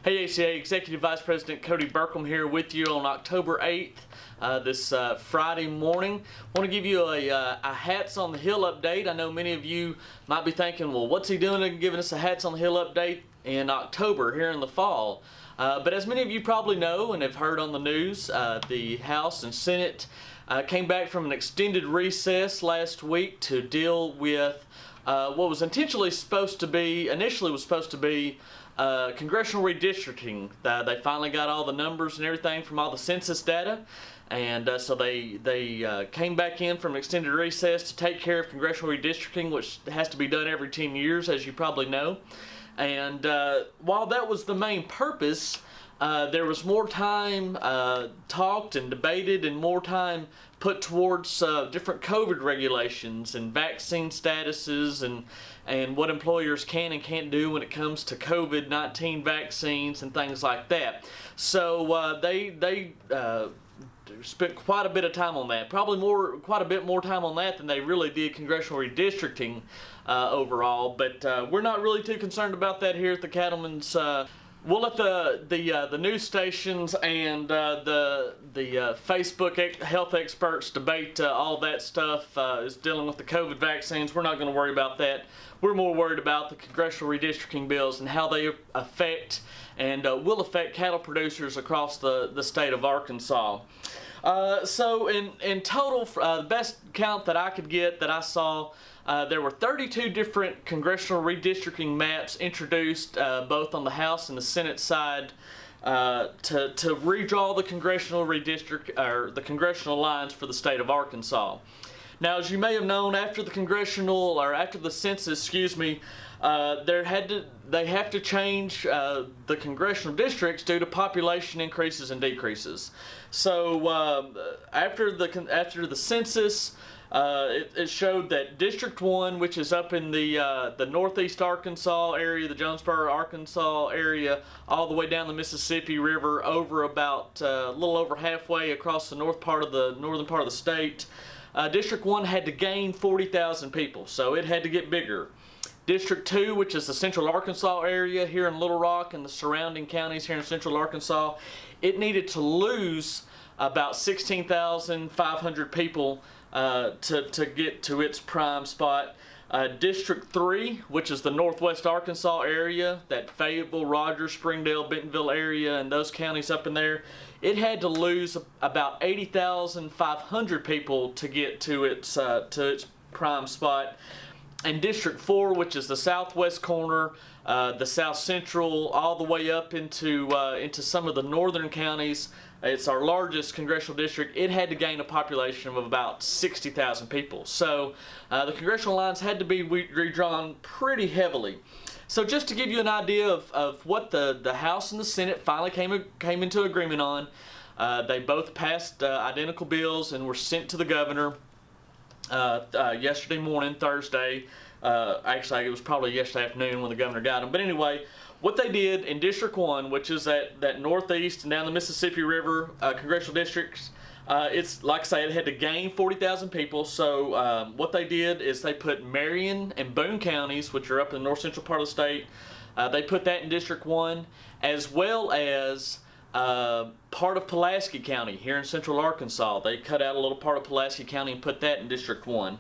Hey ACA, Executive Vice President Cody Burkham here with you on October 8th, this Friday morning. I want to give you a Hats on the Hill update. I know many of you might be thinking, well, what's he doing and giving us a Hats on the Hill update in October here in the fall? But as many of you probably know and have heard on the news, the House and Senate came back from an extended recess last week to deal with what was initially supposed to be congressional redistricting. They finally got all the numbers and everything from all the census data, and so they came back in from an extended recess to take care of congressional redistricting, which has to be done every 10 years, as you probably know. And while that was the main purpose, there was more time talked and debated and more time put towards different COVID regulations and vaccine statuses and what employers can and can't do when it comes to COVID-19 vaccines and things like that. So they spent quite a bit of time on that, probably quite a bit more time on that than they really did congressional redistricting overall. But we're not really too concerned about that here at the Cattlemen's. We'll let the news stations and the Facebook health experts debate all that stuff is dealing with the COVID vaccines. We're not going to worry about that. We're more worried about the congressional redistricting bills and how they affect and will affect cattle producers across the state of Arkansas. So in total, the best count that I could get that I saw, there were 32 different congressional redistricting maps introduced both on the House and the Senate side to redraw the congressional the congressional lines for the state of Arkansas. Now, as you may have known, after the census, they have to change the congressional districts due to population increases and decreases. So after the census, it showed that District 1, which is up in the northeast Arkansas area, the Jonesboro, Arkansas area, all the way down the Mississippi River over about a little over halfway across the northern part of the state, District 1 had to gain 40,000 people, so it had to get bigger. District 2, which is the central Arkansas area here in Little Rock and the surrounding counties here in central Arkansas, it needed to lose about 16,500 people to get to its prime spot. District 3, which is the northwest Arkansas area, that Fayetteville, Rogers, Springdale, Bentonville area, and those counties up in there, it had to lose about 80,500 people to get to its prime spot. And District 4, which is the southwest corner, the south central, all the way up into some of the northern counties, it's our largest congressional district. It had to gain a population of about 60,000 people. So the congressional lines had to be redrawn pretty heavily. So just to give you an idea of what the House and the Senate finally came into agreement on, they both passed identical bills and were sent to the governor yesterday morning, Thursday. Actually, it was probably yesterday afternoon when the governor got them. But anyway, what they did in District 1, which is that northeast and down the Mississippi River congressional districts, it's like I say, it had to gain 40,000 people. So what they did is they put Marion and Boone counties, which are up in the north central part of the state, they put that in District 1, as well as part of Pulaski County here in central Arkansas. They cut out a little part of Pulaski County and put that in District 1.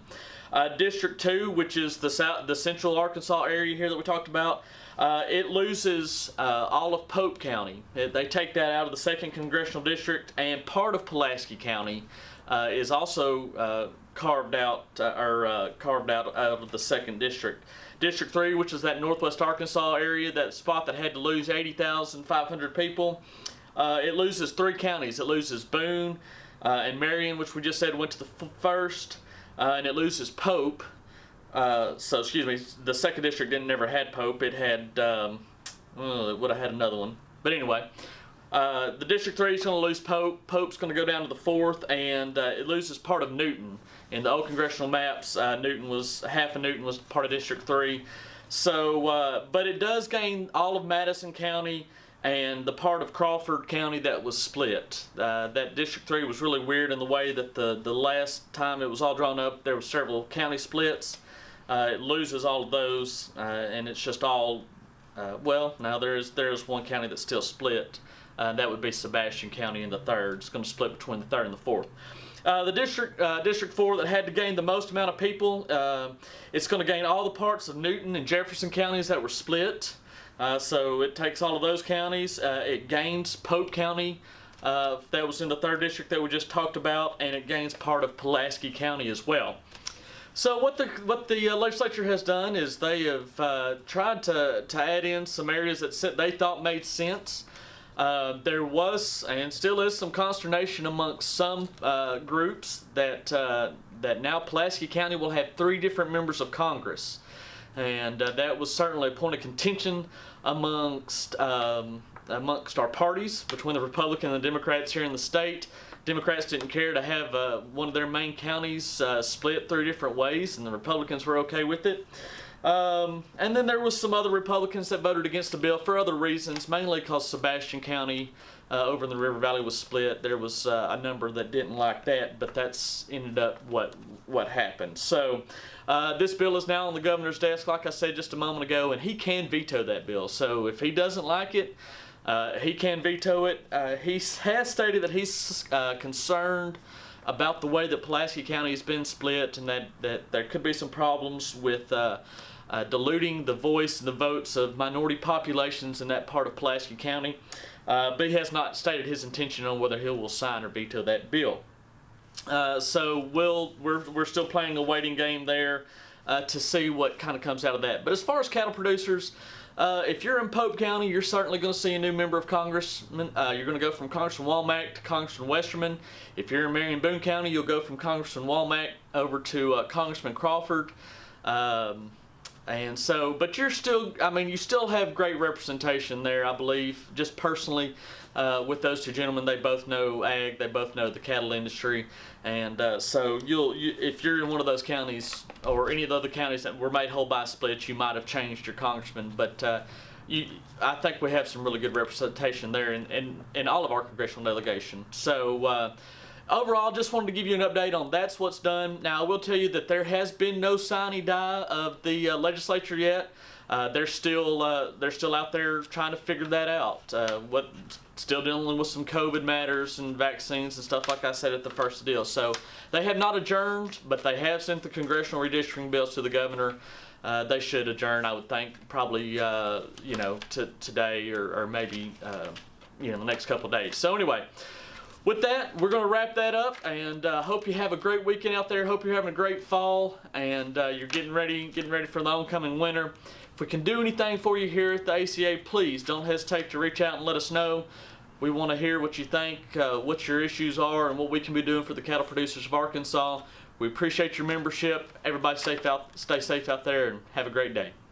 District 2, which is the central Arkansas area here that we talked about, it loses all of Pope County. They take that out of the 2nd Congressional District, and part of Pulaski County is also carved out out of the 2nd District. District 3, which is that northwest Arkansas area, that spot that had to lose 80,500 people, it loses 3 counties. It loses Boone and Marion, which we just said went to the first, and it loses Pope. The 2nd District never had Pope. It had, it would have had another one. But anyway, the District 3 is going to lose Pope. Pope's going to go down to the 4th, and it loses part of Newton. In the old congressional maps, half of Newton was part of District 3. So, but it does gain all of Madison County and the part of Crawford County that was split. That District 3 was really weird in the way that the last time it was all drawn up, there were several county splits. It loses all of those, and it's just all well, now there's one county that's still split. That would be Sebastian County in the 3rd. It's going to split between the 3rd and the 4th. The District 4 that had to gain the most amount of people, it's going to gain all the parts of Newton and Jefferson counties that were split. So it takes all of those counties. It gains Pope County, that was in the 3rd district that we just talked about, and it gains part of Pulaski County as well. So what the legislature has done is they have tried to add in some areas that they thought made sense. There was and still is some consternation amongst some groups that now Pulaski County will have 3 different members of Congress, and that was certainly a point of contention amongst our parties, between the Republican and the Democrats here in the state. Democrats didn't care to have one of their main counties split 3 different ways, and the Republicans were okay with it. And then there was some other Republicans that voted against the bill for other reasons, mainly because Sebastian County over in the River Valley was split. There was a number that didn't like that, but that's ended up what happened. So this bill is now on the governor's desk, like I said just a moment ago, and he can veto that bill. So if he doesn't like it, he can veto it. He has stated that he's concerned about the way that Pulaski County has been split, and that there could be some problems with diluting the voice and the votes of minority populations in that part of Pulaski County. But he has not stated his intention on whether he will sign or veto that bill. So we're still playing a waiting game there to see what kind of comes out of that. But as far as cattle producers, if you're in Pope County, you're certainly going to see a new member of Congressman. You're going to go from Congressman Womack to Congressman Westerman. If you're in Marion Boone County, you'll go from Congressman Womack over to Congressman Crawford. And so, but you still have great representation there, I believe, just personally, with those 2 gentlemen. They both know ag, they both know the cattle industry, and so if you're in one of those counties, or any of the other counties that were made whole by a split, you might have changed your congressman, but I think we have some really good representation there in all of our congressional delegation. So overall, just wanted to give you an update on that's what's done. Now, I will tell you that there has been no sine die of the legislature yet. They're still out there trying to figure that out. Still dealing with some COVID matters and vaccines and stuff, like I said at the first deal. So they have not adjourned, but they have sent the congressional redistricting bills to the governor. They should adjourn, I would think, probably today or maybe the next couple of days. So anyway. With that, we're going to wrap that up, and hope you have a great weekend out there. Hope you're having a great fall, and you're getting ready for the oncoming winter. If we can do anything for you here at the ACA, please don't hesitate to reach out and let us know. We want to hear what you think, what your issues are, and what we can be doing for the cattle producers of Arkansas. We appreciate your membership. Everybody stay safe out there, and have a great day.